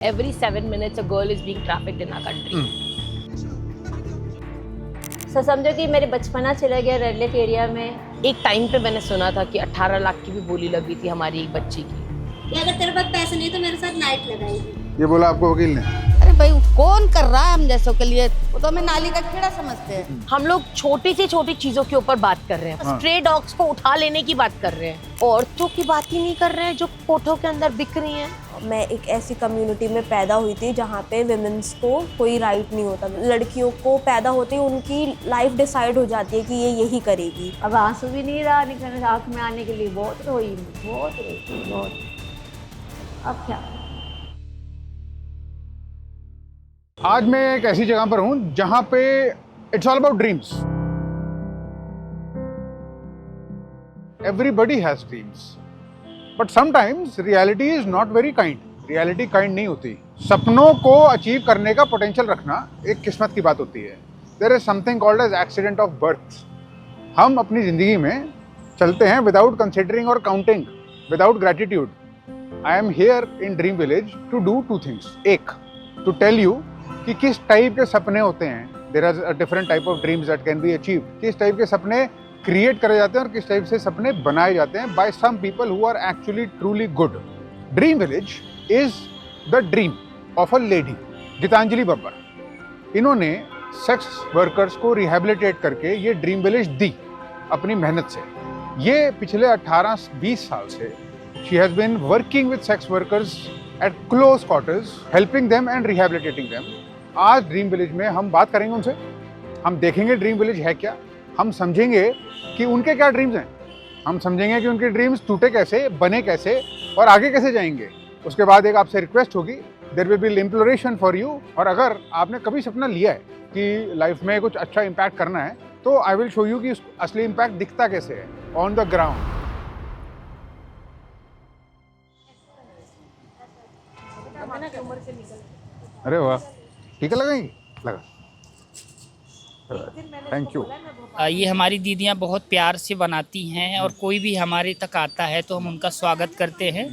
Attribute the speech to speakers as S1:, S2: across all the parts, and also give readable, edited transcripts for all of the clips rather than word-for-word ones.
S1: Every 7 minutes a girl is being trafficked in our country.
S2: Sir समझो कि मेरे बचपना चला गया रेड लेक एरिया में।
S1: एक टाइम पे मैंने सुना था कि 18 लाख की भी बोली लगी थी हमारी एक बच्ची की।
S3: कि अगर तेरे पास पैसे नहीं तो मेरे साथ नाइट लगाएगी।
S4: ये बोला आपको वकील ने?
S5: अरे भाई कौन कर रहा है हम जैसों के लिए, वो तो हमें नाली का कीड़ा समझते हैं।
S1: हम लोग छोटी से छोटी चीजों के ऊपर बात कर रहे हैं। स्ट्रे डॉग्स को उठा लेने की बात कर रहे हैं, औरतों की बात ही नहीं कर रहे हैं जो कोठों के अंदर बिक रही हैं।
S6: मैं एक ऐसी कम्युनिटी में पैदा हुई थी जहाँ पे विमेंस को कोई राइट नहीं होता। लड़कियों को पैदा होते ही उनकी लाइफ डिसाइड हो जाती है कि ये यही करेगी।
S2: अब आंसू भी नहीं रहा निकलने आँख में आने के लिए। बहुत रोई बहुत। अब क्या?
S4: आज मैं एक ऐसी जगह पर हूँ जहाँ पे it's all about dreams. Everybody has dreams, but sometimes reality is not very kind. Reality kind नहीं होती। सपनों को अचीव करने का पोटेंशियल रखना एक किस्मत की बात होती है। There is something called as accident of birth. हम अपनी जिंदगी में चलते हैं विदाउट कंसिडरिंग और counting, without gratitude. I am here in dream village to do two things. एक, टू टेल यू कि किस टाइप के सपने होते हैं। There are different type of dreams that can be achieve. किस टाइप के सपने क्रिएट करे जाते हैं और किस टाइप से सपने बनाए जाते हैं by some people who are actually truly good. Dream village is the dream of a lady, Geetanjali Babbar. इन्होंने सेक्स वर्कर्स को रिहेबिलिटेट करके ये ड्रीम विलेज दी अपनी मेहनत से। ये पिछले 18-20 साल से she has been working with sex workers at close quarters, helping them and rehabilitating them. आज ड्रीम विलेज में हम बात करेंगे उनसे। हम देखेंगे ड्रीम विलेज है क्या, हम समझेंगे कि उनके क्या ड्रीम्स हैं, हम समझेंगे कि उनके ड्रीम्स टूटे कैसे, बने कैसे और आगे कैसे जाएंगे। उसके बाद एक आपसे रिक्वेस्ट होगी, there will be imploration for you. और अगर आपने कभी सपना लिया है कि लाइफ में कुछ अच्छा इम्पैक्ट करना है तो आई विल शो यू कि असली इम्पैक्ट दिखता कैसे है ऑन द ग्राउंड। अरे वाह, टीका लगाएंगे? लगा। Thank you.
S7: ये हमारी दीदियाँ बहुत प्यार से बनाती हैं और कोई भी हमारे तक आता है तो हम उनका स्वागत करते हैं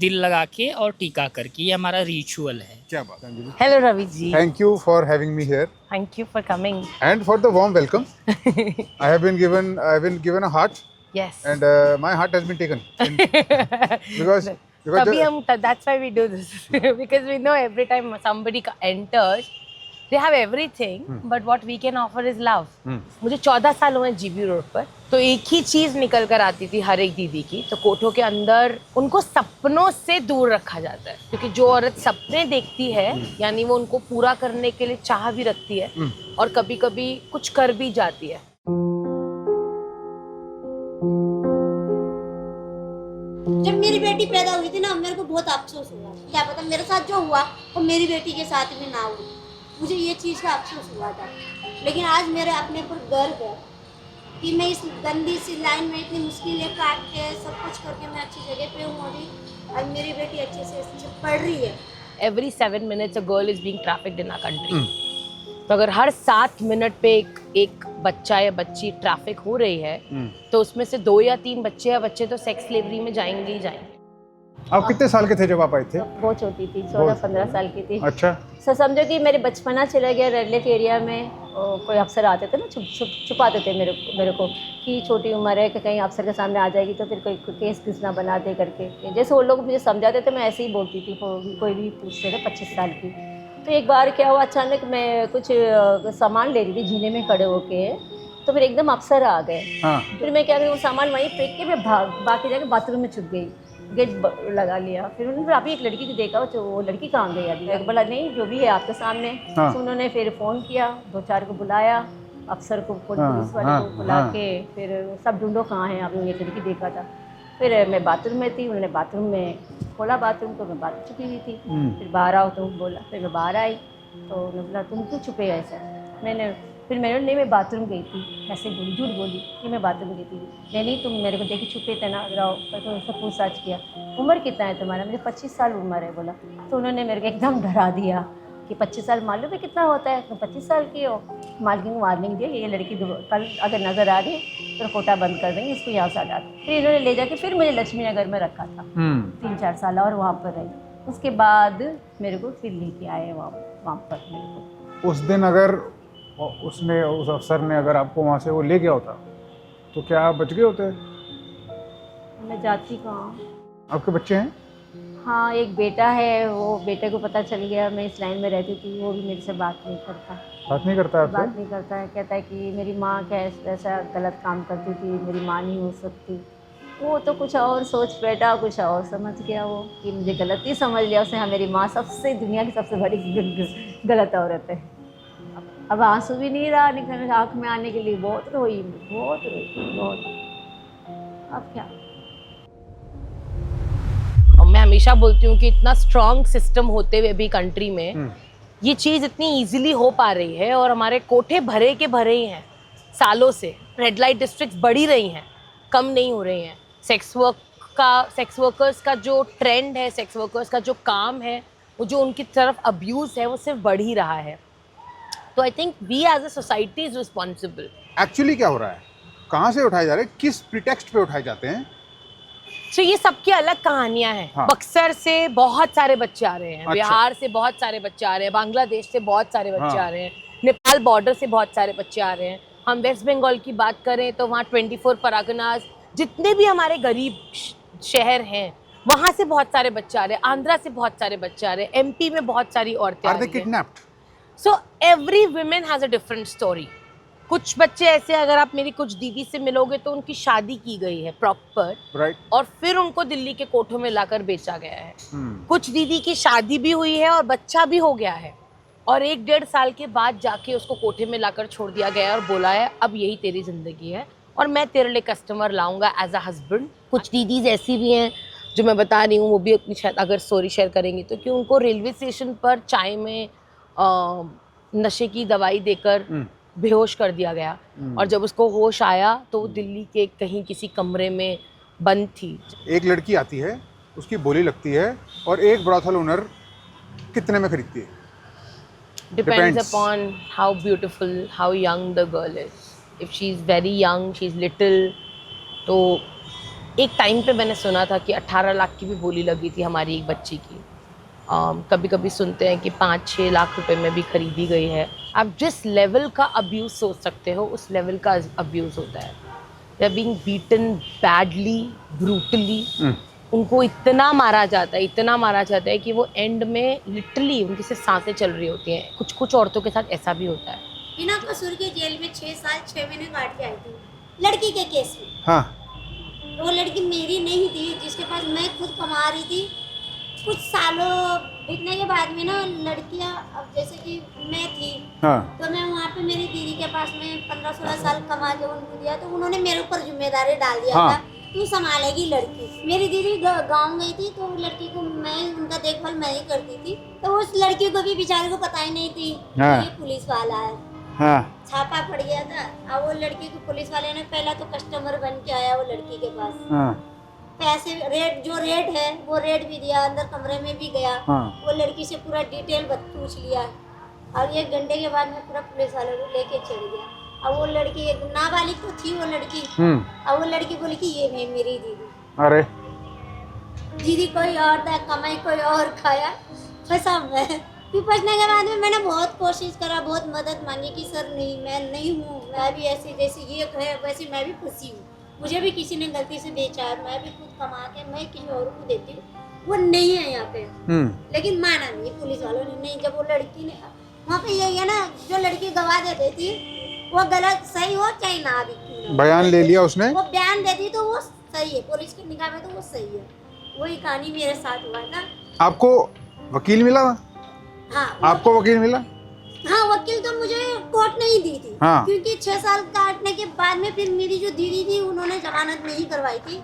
S7: दिल लगा के और टीका करके। ये हमारा रिचुअल है।
S4: क्या बात है।
S1: Hello Ravi ji.
S4: Thank you for having me here
S1: thank you for coming.
S4: and for the warm welcome. I have been given a heart
S1: yes.
S4: and my heart has been taken because
S1: तभी हम that's why we do this because we know every time somebody enters they have everything but what we can offer is love. मुझे 14 साल हुए GB road पर, तो एक ही चीज निकल कर आती थी हर एक दीदी की, तो कोठों के अंदर उनको सपनों से दूर रखा जाता है। क्योंकि जो औरत सपने देखती है यानी वो उनको पूरा करने के लिए चाह भी रखती है और कभी कभी कुछ कर भी जाती है।
S3: जब मेरी बेटी पैदा हुई थी ना, मेरे को बहुत अफसोस हुआ। क्या पता मेरे साथ जो हुआ वो मेरी बेटी के साथ भी ना हो, मुझे ये चीज़ का अफसोस हुआ था। लेकिन आज मेरे अपने पर गर्व है कि मैं इस गंदी सी लाइन में इतनी मुश्किलें काट के सब कुछ करके मैं अच्छी जगह पे हूँ अभी, और मेरी बेटी अच्छे से पढ़ रही है।
S1: Every 7 minutes a girl is being trafficked in our country. तो अगर हर 7 मिनट पे एक बच्चा या बच्ची ट्रैफिक हो रही है तो उसमें से 2 या 3 बच्चे या बच्चे तो सेक्स स्लेवरी में जाएंगे ही जाएंगे।
S4: आप कितने साल के थे जब आप आए थे?
S2: बहुत छोटी थी, 14-15 साल की थी।
S4: अच्छा।
S2: सर समझो कि मेरे बचपना चला गया रेड लेक एरिया में। कोई अफसर आते थे ना, छुपाते थे मेरे को कि छोटी उम्र है कि कहीं अफसर के सामने आ जाएगी तो फिर कोई केस किस ना बना दे करके। जैसे वो लोग मुझे समझाते थे मैं ऐसे ही बोलती थी। कोई भी पूछते थे 25 साल की। तो एक बार क्या हुआ, अचानक मैं कुछ सामान ले रही थी जीने में खड़े होके, तो फिर एकदम अफसर आ गए। हाँ। फिर मैं क्या करी, वो सामान वहीं फेंक के मैं बाकी जाके बाथरूम में छुप गई, गेट लगा लिया। फिर उन्होंने अभी एक लड़की को देखा, तो वो लड़की कहाँ गई अभी? बोला नहीं, जो भी है आपके सामने। हाँ। तो उन्होंने फिर फ़ोन किया, 2-4 को बुलाया, अफसर को, पुलिस वाले को बुला के फिर सब ढूंढो कहाँ है आपने ये लड़की देखा था। फिर मैं बाथरूम में थी, उन्होंने बाथरूम में खोला बाथरूम, तो मैं बाथरूम छुपी हुई थी। फिर बाहर आओ तो बोला, फिर मैं बाहर आई तो उन्होंने बोला तुम क्यों छुपे ऐसा? फिर मैंने नहीं, मैं बाथरूम गई थी, ऐसे बोली, झूठ बोली कि मैं बाथरूम गई थी। नहीं तुम मेरे को देखी छुपे थे ना, रहो। तो उससे पूछताछ किया, उम्र कितना है तुम्हारा? मुझे 25 साल उम्र है बोला। तो उन्होंने मेरे को एकदम डरा दिया कि 25 साल मालूम है कितना होता है, तुम 25 साल की हो। मालकिन को वार्निंग दी, ये लड़की कल अगर नज़र आ रही तो कोटा बंद कर देंगे, इसको यहाँ से हटा। फिर इन्होंने ले जाके फिर मुझे लक्ष्मी नगर में रखा था 3-4 साल और वहाँ पर रही। उसके बाद मेरे को फिर लेके आए वहाँ पर मेरे को।
S4: उस दिन अगर उस अफसर ने अगर आपको वहाँ से वो ले गया होता तो क्या आप बच गए होते?
S2: मैं जाती कहाँ।
S4: आपके बच्चे हैं?
S2: हाँ, एक बेटा है, वो बेटे को पता चल गया मैं इस लाइन में रहती थी, वो भी मेरे से बात नहीं करता।
S4: बात नहीं करता आपसे?
S2: बात नहीं करता है, कहता है कि मेरी माँ क्या ऐसा गलत काम करती थी, मेरी माँ नहीं हो सकती। वो तो कुछ और सोच बैठा, कुछ और समझ गया वो कि मुझे गलती समझ लिया उसने। हाँ, मेरी माँ सबसे दुनिया की सबसे बड़ी गलत औरत है। अब आंसू भी नहीं रहा निकल आँख में आने के लिए। बहुत रोई, बहुत। अब क्या।
S1: और मैं हमेशा बोलती हूँ कि इतना स्ट्रॉन्ग सिस्टम होते हुए भी कंट्री में ये चीज़ इतनी इजीली हो पा रही है, और हमारे कोठे भरे के भरे ही हैं सालों से। रेड लाइट डिस्ट्रिक्ट्स बढ़ी रही हैं, कम नहीं हो रही हैं। सेक्स वर्कर्स का जो ट्रेंड है, सेक्स वर्कर्स का जो काम है, वो जो उनकी तरफ अब्यूज़ है, वो सिर्फ बढ़ ही रहा है। तो I think we as a society is responsible.
S4: Actually क्या हो रहा है? कहाँ से उठाए जा रहे हैं? किस प्रिटेक्स्ट पे उठाए जाते हैं?
S1: तो ये सबकी अलग कहानियां हैं।
S4: हाँ।
S1: बक्सर से बहुत सारे बच्चे आ रहे हैं,
S4: अच्छा।
S1: बिहार से बहुत सारे बच्चे आ रहे हैं, बांग्लादेश से बहुत सारे बच्चे
S4: हाँ।
S1: आ रहे हैं, नेपाल बॉर्डर से बहुत सारे बच्चे आ रहे हैं। हम वेस्ट बंगाल की बात करें तो वहाँ 24 परगनास, जितने भी हमारे गरीब शहर हैं, वहाँ से बहुत सारे बच्चे आ रहे हैं। आंध्रा से बहुत सारे बच्चे आ रहे हैं, एमपी में बहुत सारी औरतें आ
S4: आर दे
S1: रही हैं।
S4: Kidnapped?
S1: So every women has a different story. कुछ बच्चे ऐसे, अगर आप मेरी कुछ दीदी से मिलोगे तो उनकी शादी की गई है प्रॉपर,
S4: राइट।
S1: और फिर उनको दिल्ली के कोठों में लाकर बेचा गया है। कुछ दीदी की शादी भी हुई है और बच्चा भी हो गया है, और 1-1.5 साल के बाद जाके उसको कोठे में लाकर छोड़ दिया गया है और बोला है अब यही तेरी जिंदगी है और मैं तेरे लिए कस्टमर लाऊंगा एज अ हस्बैंड। कुछ दीदीज ऐसी भी हैं जो मैं बता रही हूँ, वो भी अपनी शायद अगर स्टोरी शेयर करेंगी तो, कि उनको रेलवे स्टेशन पर चाय में नशे की दवाई देकर बेहोश कर दिया गया, और जब उसको होश आया तो वो दिल्ली के कहीं किसी कमरे में बंद थी।
S4: एक लड़की आती है, उसकी बोली लगती है, और एक ब्रॉथल ओनर कितने में खरीदती है?
S1: Depends
S4: Depends.
S1: upon how beautiful, how young the girl is. If she is very young, she is little, तो एक टाइम पे मैंने सुना था कि 18 लाख की भी बोली लगी थी हमारी एक बच्ची की। कभी कभी सुनते हैं कि 5-6 लाख रुपए में भी खरीदी गई है। आप जिस लेवल का अब्यूज़ सोच सकते हो उस लेवल का अब्यूज़ होता है। They are being beaten badly, brutally. उनको इतना मारा जाता है कि वो एंड में लिटरली उनकी सिर्फ सांसें चल रही होती हैं। कुछ औरतों के साथ ऐसा भी होता है।
S3: बिना कसूर के जेल में 6 साल 6 महीने काट के आई थी लड़की के केस में।
S4: हाँ।
S3: वो लड़की मेरी नहीं थी, जिसके पास मैं खुद कमा रही थी। कुछ सालों बीतने के बाद में ना लड़कियां, अब जैसे कि मैं थी,
S4: हाँ।
S3: तो मैं वहाँ पे मेरी दीदी के पास में 15-16 साल कमा के उनको दिया, तो उन्होंने मेरे ऊपर जिम्मेदारी डाल दिया
S4: हाँ।
S3: था तू संभालेगी लड़की। मेरी दीदी गाँव गई थी तो लड़की को मैं उनका देखभाल मैं ही करती थी, तो उस लड़की को भी बेचारे को पता ही नहीं थी
S4: हाँ।
S3: ये पुलिस वाला है।
S4: हाँ।
S3: छापा पड़ गया था। अब वो लड़की को पुलिस वाले ने पहला तो कस्टमर बन के आया वो लड़की के पास,
S4: हाँ।
S3: पैसे जो रेट है वो रेट भी दिया, अंदर कमरे में भी गया।
S4: हाँ।
S3: वो लड़की से पूरा डिटेल पूछ लिया। अब 1 घंटे के बाद में पूरा पुलिस वाले को लेके चढ़ गया। अब वो लड़की एक नाबालिग तो थी वो लड़की। अब वो लड़की बोली कि ये है मेरी दीदी।
S4: अरे
S3: दीदी कोई और था, कमाई कोई और खाया, फंसा मैं। फिर फंसने के बाद में मैंने बहुत कोशिश करा, बहुत मदद मांगी कि सर नहीं, मैं नहीं हूँ, मैं भी ऐसी जैसे ये है वैसे मैं भी फंसी हूँ, मुझे भी किसी ने गलती से बेचा है, मैं भी खुद कमा के मैं किसी और को देती हूँ, वो नहीं है यहाँ पे। लेकिन माना नहीं पुलिस वालों ने। नहीं, जब वो लड़की ने वहाँ पे यही है ना, जो लड़की गवाह दे देती वो गलत सही हो चाहे ना भी,
S4: बयान ले लिया उसने,
S3: वो बयान देती तो वो सही है, पुलिस की निगाह में तो वो सही है। वही कहानी मेरे साथ हुआ था।
S4: आपको वकील मिला?
S3: हाँ,
S4: आपको वकील मिला?
S3: हाँ, वकील तो मुझे कोर्ट नहीं दी थी।
S4: हाँ।
S3: क्योंकि 6 साल काटने के बाद में फिर मेरी जो दीदी थी उन्होंने जमानत नहीं करवाई थी।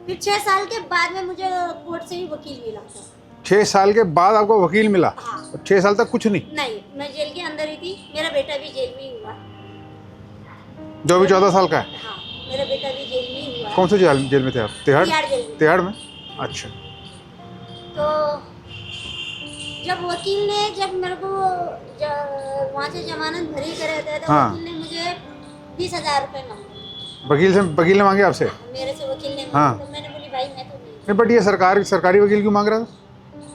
S3: फिर 6 साल के बाद में मुझे कोर्ट से ही वकील मिला था।
S4: 6 साल के बाद आपको वकील मिला?
S3: हाँ।
S4: 6 साल तक कुछ नहीं?
S3: नहीं, मैं जेल के अंदर ही थी। मेरा बेटा भी जेल में ही हुआ।
S4: जो अभी 14 साल का है?
S3: हाँ, मेरा बेटा भी जेल में ही हुआ।
S4: कौन से जेल में थे आप? तिहाड़?
S3: जेल में।
S4: तिहाड़ में? अच्छा।
S3: तो जब वकील ने जब मेरे को वहाँ से जमानत भरी करे थे तो
S4: हाँ।
S3: वकील ने मुझे 20,000 रुपये मांगे।
S4: वकील ने मांगे आपसे?
S3: मेरे से वकील ने
S4: हाँ।
S3: मांगे। तो मैंने बोली भाई मैं तो नहीं।
S4: नहीं, बट ये सरकारी वकील क्यों मांग रहा था?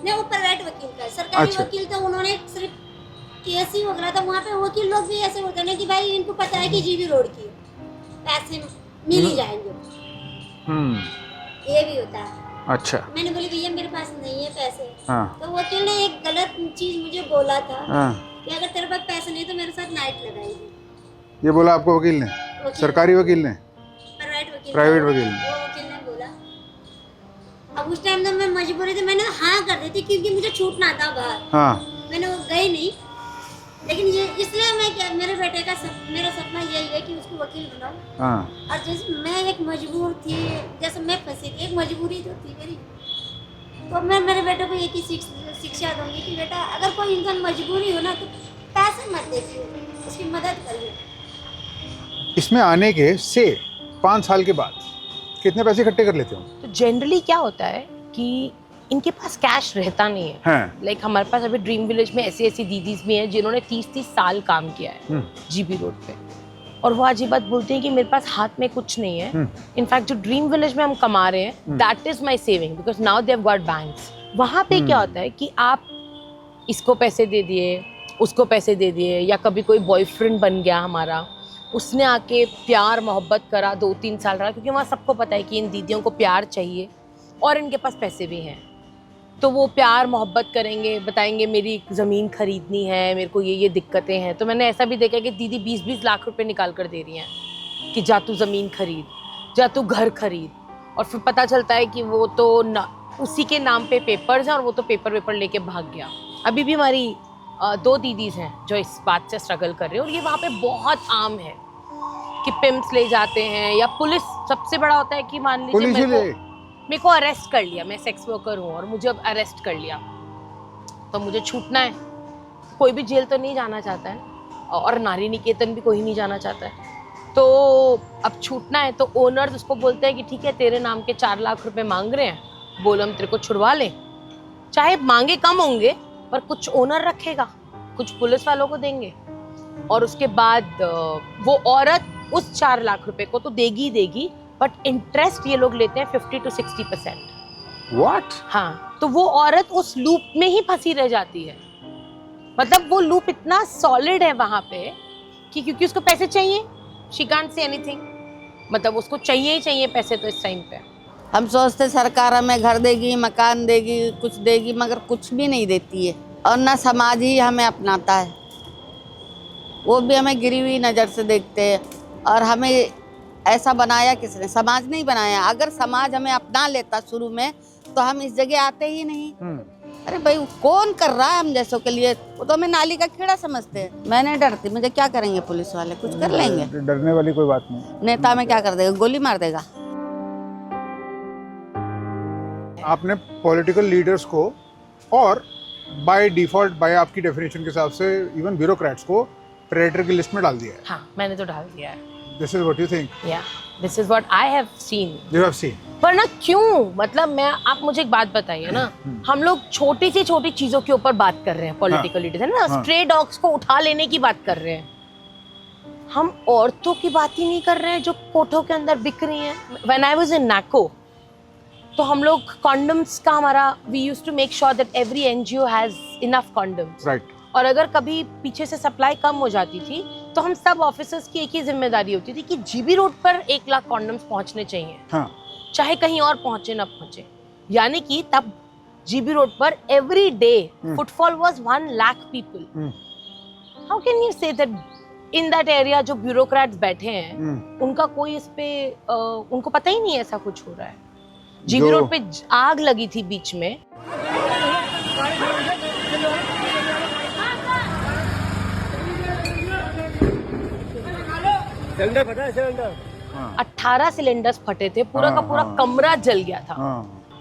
S3: नहीं, वो प्राइवेट वकील का है। सरकारी
S4: अच्छा।
S3: वकील तो उन्होंने सिर्फ केस ही वगैरह था। वहाँ पे वकील लोग भी ऐसे होते हैं कि भाई इनको पता है कि जीबी रोड की है, पैसे मिल ही जाएंगे, ये भी होता है।
S4: अच्छा।
S3: मैंने बोली भैया मेरे पास नहीं है पैसे,
S4: हाँ।
S3: तो वकील ने एक गलत चीज मुझे बोला था
S4: हाँ।
S3: कि अगर तेरे पास पैसे नहीं तो मेरे साथ नाइट लगाएगी।
S4: ये बोला आपको वकील ने? सरकारी वकील ने? प्राइवेट वकील ने?
S3: वो वकील ने बोला। अब उस टाइम तो मैं मजबूरी थी, मैंने हाँ कर दी थी क्योंकि मुझे छूटना था बाहर।
S4: हाँ।
S3: मैंने वो गई नहीं, लेकिन ये इसलिए मैं मेरे बेटे का मेरा सपना यही है कि उसको वकील बनाऊं।
S4: हाँ।
S3: और जैसे मैं एक मजबूर थी, जैसे मैं फंसी थी, एक मजबूरी जो थी मेरी, तो मैं मेरे बेटे को एक ही शिक्षा दूंगी कि बेटा अगर कोई इंसान मजबूरी हो ना तो पैसे मत देखिए, उसकी मदद करिए।
S4: इसमें आने के से 5 साल के बाद कितने पैसे इकट्ठे कर लेते हो?
S1: तो जनरली क्या होता है कि इनके पास कैश रहता नहीं है।
S4: हाँ।
S1: लाइक हमारे पास अभी ड्रीम विलेज में ऐसी ऐसी दीदीज भी हैं जिन्होंने 30-30 साल काम किया है जीबी रोड पे, और वो आज ये बात बोलते हैं कि मेरे पास हाथ में कुछ नहीं है। इनफैक्ट जो ड्रीम विलेज में हम कमा रहे हैं, that is my saving, because now they have got banks. वहाँ पे क्या होता है कि आप इसको पैसे दे दिए, उसको पैसे दे दिए, या कभी कोई बॉयफ्रेंड बन गया हमारा, उसने आके प्यार मोहब्बत करा, 2-3 साल रहा, क्योंकि वहाँ सबको पता है कि इन दीदियों को प्यार चाहिए और इनके पास पैसे भी हैं, तो वो प्यार मोहब्बत करेंगे, बताएंगे मेरी ज़मीन खरीदनी है, मेरे को ये दिक्कतें हैं। तो मैंने ऐसा भी देखा कि दीदी 20-20 लाख रुपए निकाल कर दे रही हैं कि जा तू ज़मीन खरीद, जा तू घर खरीद, और फिर पता चलता है कि वो तो उसी के नाम पे पेपर्स हैं और वो तो पेपर लेके भाग गया। अभी भी हमारी 2 दीदीज़ हैं जो इस बात से स्ट्रगल कर रहे हैं, और ये वहाँ पे बहुत आम है कि पिम्प्स ले जाते हैं, या पुलिस सबसे बड़ा होता है कि मान लीजिए मेरे को अरेस्ट कर लिया, मैं सेक्स वर्कर हूँ और मुझे अब अरेस्ट कर लिया, तो मुझे छूटना है। कोई भी जेल तो नहीं जाना चाहता है, और नारी निकेतन भी कोई नहीं जाना चाहता है, तो अब छूटना है तो ओनर्स उसको बोलते हैं कि ठीक है तेरे नाम के 4 लाख रुपए मांग रहे हैं, बोल हम तेरे को छुड़वा लें। चाहे मांगे कम होंगे पर कुछ ओनर रखेगा, कुछ पुलिस वालों को देंगे, और उसके बाद वो औरत उस 4 लाख रुपए को तो देगी ही देगी, बट इंटरेस्ट ये लोग लेते हैं 50 to 60%।
S4: What?
S1: हाँ, तो वो औरत उस लूप में ही फंसी रह जाती है। मतलब वो लूप इतना सॉलिड है वहां पे कि क्योंकि उसको पैसे चाहिए, शी कांट से एनीथिंग, मतलब उसको चाहिए ही चाहिए पैसे। तो इस टाइम पे
S5: हम सोचते सरकार हमें घर देगी, मकान देगी, कुछ देगी, मगर कुछ भी नहीं देती है, और ना समाज ही हमें अपनाता है, वो भी हमें गिरी हुई नज़र से देखते हैं। और हमें ऐसा बनाया किसने? समाज नहीं बनाया। अगर समाज हमें अपना लेता शुरू में तो हम इस जगह आते ही नहीं। अरे भाई कौन कर रहा है हम जैसों के लिए? वो तो हमें नाली का कीड़ा समझते हैं। मैं नहीं डरती, मुझे क्या करेंगे पुलिस वाले? कुछ कर लेंगे।
S4: डरने वाली कोई बात नहीं।
S5: नेता में क्या कर देगा? गोली मार देगा।
S4: आपने पॉलिटिकल लीडर्स को और बाय डिफॉल्ट, बाय आपकी डेफिनेशन के हिसाब से इवन ब्यूरोक्रेट्स को प्रेडेटर की लिस्ट में डाल दिया है।
S1: हाँ, मैंने तो डाल दिया है।
S4: This is what you think?
S1: या this is what I have seen.
S4: You have seen.
S1: पर ना क्यों, मतलब आप मुझे एक बात बताइए ना, हम लोग छोटी से छोटी चीजों के ऊपर बात कर रहे हैं, पॉलिटिकल लीडर्स है ना, स्ट्रे डॉग्स को उठा लेने की बात कर रहे हैं, हम औरतों की बात ही नहीं कर रहे हैं जो कोठों के अंदर बिक रही हैं। व्हेन आई वाज इन नाको, तो हम लोग कॉन्डम्स का हमारा, we used to make sure that every NGO has enough condoms,
S4: right.
S1: और अगर कभी पीछे से सप्लाई कम हो जाती थी तो हम सब ऑफिसर्स की एक ही जिम्मेदारी होती थी कि जीबी रोड पर 1 लाख कॉन्डम्स पहुंचने चाहिए।
S4: हाँ।
S1: चाहे कहीं और पहुंचे ना पहुंचे, यानी कि तब जीबी रोड पर every day footfall was 1 lakh people. How can you say that in that area जो ब्यूरोक्रेट्स बैठे हैं उनका कोई इस पे उनको पता ही नहीं ऐसा कुछ हो रहा है। जीबी रोड पे आग लगी थी बीच में,
S8: सिलेंडर फटा है, सिलेंडर
S1: 18 सिलेंडर्स फटे थे, पूरा का पूरा कमरा जल गया था।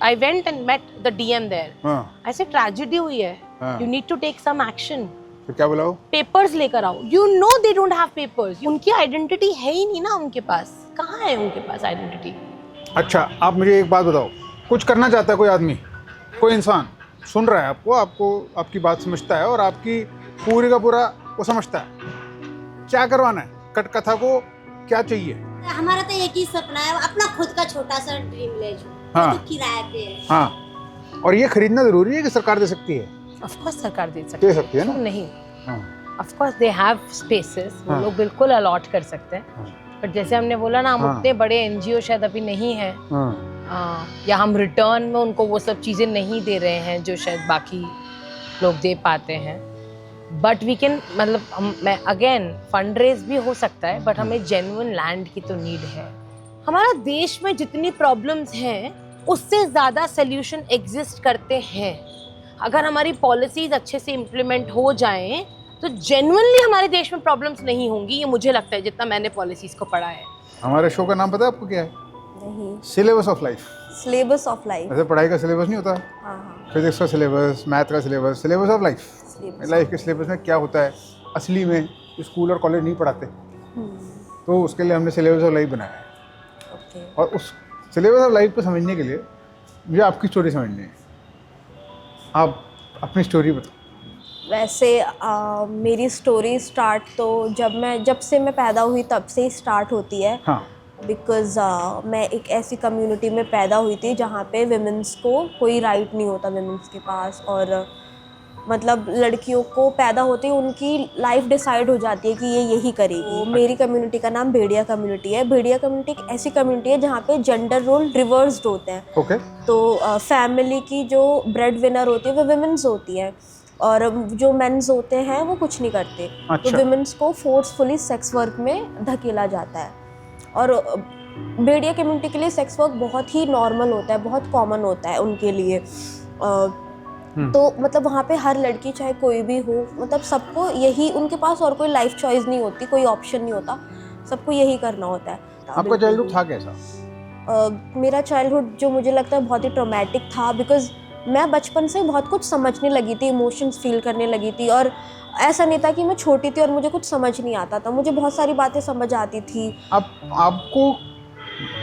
S1: I went and met the DM there. I said tragedy हुई है, you need to take some action.
S4: फिर क्या बोला वो?
S1: पेपर्स लेकर आओ। You know they don't have papers. उनकी आइडेंटिटी है ही नहीं ना उनके पास। कहाँ है उनके पास आइडेंटिटी?
S4: अच्छा, आप मुझे एक बात बताओ, कुछ करना चाहता है कोई आदमी, कोई इंसान सुन रहा है आपको आपकी बात समझता है और आपकी पूरी का पूरा वो समझता है, क्या करवाना है? कटकथा को क्या चाहिए?
S3: हमारा तो एक ही सपना है, अपना खुद का छोटा सा ड्रीम विलेज हो,
S4: हाँ।
S3: तो किराए पे है।
S4: हाँ। और ये खरीदना जरूरी है कि सरकार दे सकती है?
S1: ऑफ कोर्स सरकार दे सकती
S4: है ना?
S1: क्यों नहीं,
S4: हाँ,
S1: of course they have spaces, वो
S4: हाँ।
S1: लोग बिल्कुल अलॉट कर सकते हैं।
S4: हाँ।
S1: बट जैसे हमने बोला ना, हम
S4: हाँ।
S1: उतने बड़े एनजीओ शायद अभी नहीं है,
S4: हाँ,
S1: या हम रिटर्न में उनको वो सब चीज़ें नहीं दे रहे हैं जो शायद बाकी लोग दे पाते हैं। बट वी कैन, मतलब मैं अगेन फंड रेज भी हो सकता है, बट हमें जेन्युइन लैंड की तो नीड है। हमारा देश में जितनी प्रॉब्लम्स हैं उससे ज़्यादा सोल्यूशन एग्जिस्ट करते हैं। अगर हमारी पॉलिसीज अच्छे से इम्प्लीमेंट हो जाएं तो जेन्युइनली हमारे देश में प्रॉब्लम्स नहीं होंगी, ये मुझे लगता है जितना मैंने पॉलिसीज को पढ़ा है।
S4: हमारे शो का नाम पता है आपको क्या है?
S6: नहीं,
S4: syllabus of life.
S6: Syllabus of life.
S4: ऐसे पढ़ाई का सिलेबस नहीं होता,
S6: हाँ हाँ,
S4: फिजिक्स का सिलेबस, मैथ का syllabus, syllabus of life.
S6: Syllabus.
S4: Life के सिलेबस में क्या होता है असली में स्कूल और कॉलेज नहीं पढ़ाते, तो उसके लिए हमने सिलेबस ऑफ लाइफ बनाया है।
S6: ओके।
S4: और उस सिलेबस ऑफ लाइफ को समझने के लिए मुझे आपकी स्टोरी समझनी है। आप अपनी स्टोरी बताओ।
S6: वैसे मेरी स्टोरी स्टार्ट तो जब से मैं पैदा हुई तब से ही स्टार्ट होती है।
S4: हाँ,
S6: बिकॉज़ मैं एक ऐसी कम्युनिटी में पैदा हुई थी जहाँ पे विमेंस को कोई राइट नहीं होता विमेंस के पास, और मतलब लड़कियों को पैदा होते ही उनकी लाइफ डिसाइड हो जाती है कि ये यही करेगी। मेरी कम्युनिटी का नाम भेड़िया कम्युनिटी है। भेड़िया कम्युनिटी एक ऐसी कम्युनिटी है जहाँ पे जेंडर रोल रिवर्स्ड होते हैं।
S4: ओके।
S6: तो फैमिली की जो ब्रेड विनर होती है वो विमेंस होती है, और जो मेंस होते हैं वो कुछ नहीं करते।
S4: अच्छा।
S6: तो विमेंस को फोर्सफुली सेक्स वर्क में धकेला जाता है, और भेड़िया कम्युनिटी के लिए सेक्स वर्क बहुत ही नॉर्मल होता है, बहुत कॉमन होता है उनके लिए। तो मतलब वहाँ पे हर लड़की चाहे कोई भी हो, मतलब सबको यही, उनके पास और कोई लाइफ चॉइस नहीं होती, कोई ऑप्शन नहीं होता, सबको यही करना होता है।
S4: आपका चाइल्डहुड था कैसा?
S6: मेरा चाइल्डहुड जो मुझे लगता है बहुत ही ट्रॉमेटिक था, बिकॉज मैं बचपन से बहुत कुछ समझने लगी थी, इमोशंस फील करने लगी थी, और ऐसा नहीं था कि मैं छोटी थी और मुझे कुछ समझ नहीं आता था, मुझे बहुत सारी बातें समझ आती थी।
S4: आपको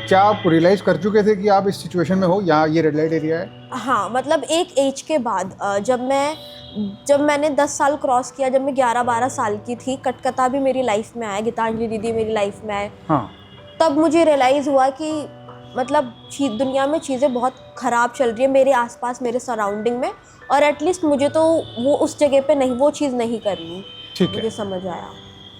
S4: क्या आप रियलाइज कर चुके थे कि आप इस सिचुएशन में हो, या ये रेड लाइट एरिया है?
S6: हाँ, मतलब एक एज के बाद जब मैंने 10 साल क्रॉस किया, जब मैं 11-12 साल की थी, कटकथा भी मेरी लाइफ में आया, गीतांजलि दीदी मेरी लाइफ में आए।
S4: हाँ।
S6: तब मुझे रियलाइज़ हुआ कि मतलब दुनिया में चीज़ें बहुत ख़राब चल रही है मेरे आसपास, मेरे सराउंडिंग में, और एटलीस्ट मुझे तो वो उस जगह पे नहीं, वो चीज़ नहीं करनी।
S4: ठीक है।
S6: मुझे समझ आया।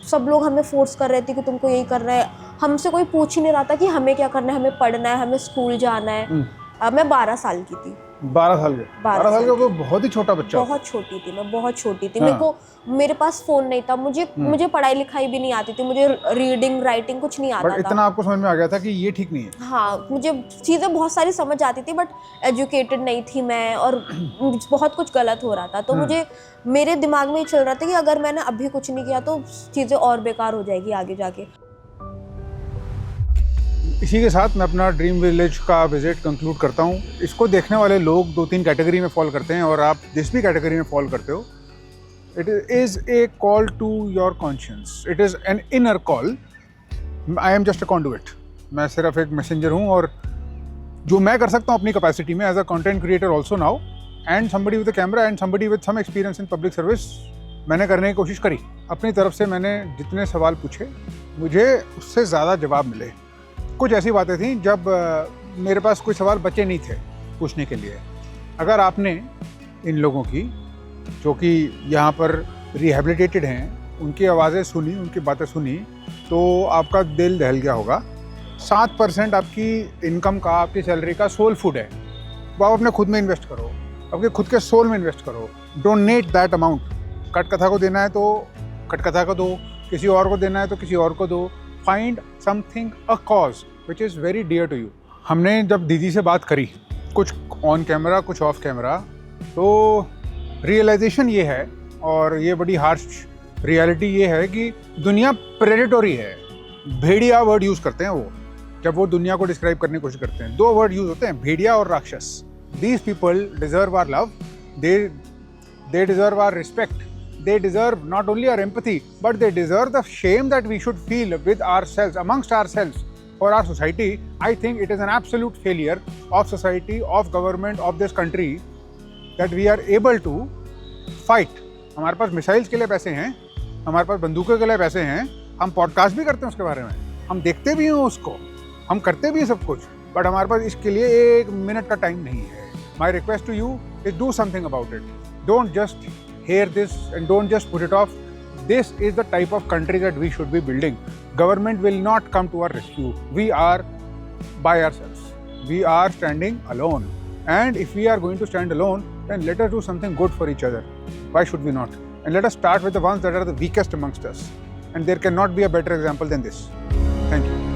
S6: सब लोग हमें फोर्स कर रहे थे कि तुमको यही करना है, हमसे कोई पूछ ही नहीं रहा था कि हमें क्या करना है, हमें पढ़ना है, हमें स्कूल जाना है। मैं 12 साल की थी।
S4: 12 साल के? 12 साल का तो बहुत ही छोटा बच्चा।
S6: बहुत छोटी थी मैं, बहुत छोटी थी।
S4: हाँ।
S6: मेरे पास फ़ोन नहीं था, मुझे पढ़ाई लिखाई भी नहीं आती थी, मुझे रीडिंग राइटिंग कुछ नहीं आता
S4: बट
S6: था।
S4: इतना आपको समझ में आ गया था कि ये ठीक नहीं है?
S6: हाँ, मुझे चीज़ें बहुत सारी समझ आती थी, बट एजुकेटेड नहीं थी मैं, और बहुत कुछ गलत हो रहा था। तो मुझे, मेरे दिमाग में ये चल रहा था कि अगर मैंने अभी कुछ नहीं किया तो चीज़ें और बेकार हो जाएगी आगे जाके।
S4: इसी के साथ मैं अपना ड्रीम विलेज का विजिट कंक्लूड करता हूँ। इसको देखने वाले लोग 2-3 कैटेगरी में फॉल करते हैं, और आप जिस भी कैटेगरी में फॉल करते हो, it is a call to your conscience, it is an inner call. I am just a conduit, मैं सिर्फ एक मैसेंजर हूँ, और जो मैं कर सकता हूँ अपनी कैपेसिटी में as a content creator also now, and somebody with a camera and somebody with some experience in public service, मैंने करने की कोशिश करी। अपनी तरफ से मैंने जितने सवाल पूछे, मुझे उससे ज़्यादा जवाब मिले। कुछ ऐसी बातें थी जब मेरे पास कोई सवाल बचे नहीं थे पूछने के लिए। अगर आपने इन लोगों की, जो कि यहाँ पर रिहेबिलिटेटेड हैं, उनकी आवाज़ें सुनी, उनकी बातें सुनी, तो आपका दिल दहल गया होगा। 7% आपकी इनकम का, आपकी सैलरी का सोल फूड है, वो आप अपने खुद में इन्वेस्ट करो, अपने खुद के सोल में इन्वेस्ट करो। Donate that amount. कटकथा को देना है तो कटकथा को दो, किसी और को देना है तो किसी और को दो। Find something, a cause which is very dear to you. हमने जब दीदी से बात करी, कुछ ऑन कैमरा कुछ ऑफ कैमरा, तो रियलाइजेशन ये है, और ये बड़ी हार्श रियलिटी ये है कि दुनिया प्रेडेटोरी है। भेड़िया वर्ड यूज़ करते हैं वो, जब वो दुनिया को डिस्क्राइब करने की कोशिश करते हैं। 2 वर्ड यूज़ होते हैं, भेड़िया और राक्षस। These people deserve our love, they deserve our respect. They deserve not only our empathy, but they deserve the shame that we should feel with ourselves, amongst ourselves, for our society. I think it is an absolute failure of society, of government, of this country, that we are able to fight. हमारे पास missiles के लिए पैसे हैं, हमारे पास बंदूकों के लिए पैसे हैं, हम पॉडकास्ट भी करते हैं उसके बारे में, हम देखते भी हैं उसको, हम करते भी हैं सब कुछ, बट हमारे पास इसके लिए 1 मिनट का टाइम नहीं है। My request to you is do something about it. Don't just hear this and don't just put it off. This is the type of country that we should be building. Government will not come to our rescue. We are by ourselves. We are standing alone. And if we are going to stand alone, then let us do something good for each other. Why should we not? And let us start with the ones that are the weakest amongst us. And there cannot be a better example than this. Thank you.